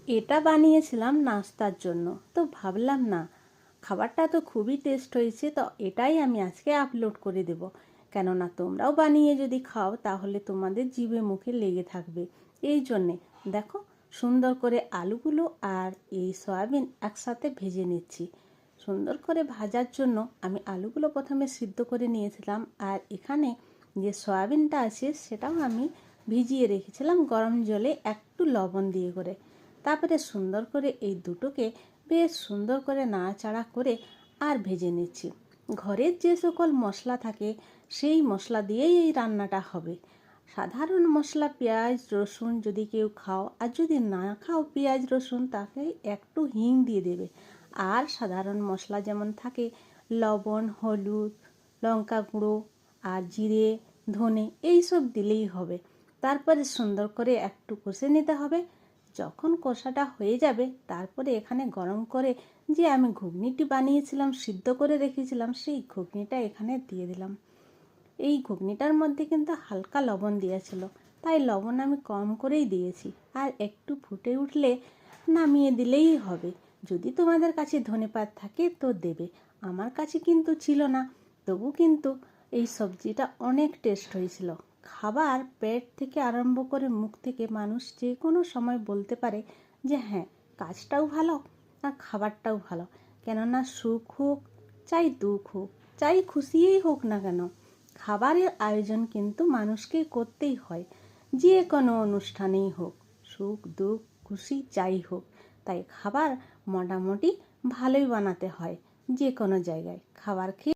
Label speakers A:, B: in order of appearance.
A: এটা বানিয়েছিলাম নাস্তার জন্য, তো ভাবলাম না, খাবারটা তো খুবই টেস্ট হয়েছে, তো এটাই আমি আজকে আপলোড করে দেব। কেননা তোমরাও বানিয়ে যদি খাও তাহলে তোমাদের জিভে মুখে লেগে থাকবে। এই জন্যে দেখো, সুন্দর করে আলুগুলো আর এই সয়াবিন একসাথে ভেজে নিচ্ছি। সুন্দর করে ভাজার জন্য আমি আলুগুলো প্রথমে সিদ্ধ করে নিয়েছিলাম, আর এখানে যে সয়াবিনটা আছে সেটাও আমি ভিজিয়ে রেখেছিলাম গরম জলে একটু লবণ দিয়ে করে। তারপরে সুন্দর করে এই দুটোকে বেশ সুন্দর করে নাড়াচাড়া করে আর ভেজে নিচ্ছি। ঘরের যে সকল মশলা থাকে সেই মশলা দিয়েই এই রান্নাটা হবে। সাধারণ মশলা পেঁয়াজ রসুন যদি কেউ খাও, আর যদি না খাও পেঁয়াজ রসুন, তাকে একটু হিং দিয়ে দেবে। আর সাধারণ মশলা যেমন থাকে লবণ, হলুদ, লঙ্কা গুঁড়ো আর জিরে, ধনে, এইসব দিলেই হবে। তারপরে সুন্দর করে একটু কষে নিতে হবে। যখন কষাটা হয়ে যাবে তারপরে এখানে গরম করে যে আমি ঘুগনিটি বানিয়েছিলাম, সিদ্ধ করে রেখেছিলাম, সেই ঘুগনিটা এখানে দিয়ে দিলাম। এই ঘুগনিটার মধ্যে কিন্তু হালকা লবণ দিয়েছিল, তাই লবণ আমি কম করেই দিয়েছি। আর একটু ফুটে উঠলে নামিয়ে দিলেই হবে। যদি তোমাদের কাছে ধনেপাতা থাকে তো দেবে, আমার কাছে কিন্তু ছিল না। তবু কিন্তু এই সবজিটা অনেক টেস্ট হয়েছিল। খাবার পেট থেকে আরম্ভ করে মুখ থেকে মানুষ যে কোনো সময় বলতে পারে যে হ্যাঁ, কাজটাও ভালো আর খাবারটাও ভালো। কেননা সুখ হোক চাই দুঃখ হোক চাই খুশিই হোক না কেন, খাবারের আয়োজন কিন্তু মানুষকে করতেই হয়। যে কোনো অনুষ্ঠানেই হোক, সুখ দুঃখ খুশি যাই হোক, তাই খাবার মোটামুটি ভালোই বানাতে হয়। যে কোনো জায়গায় খাবার খেয়ে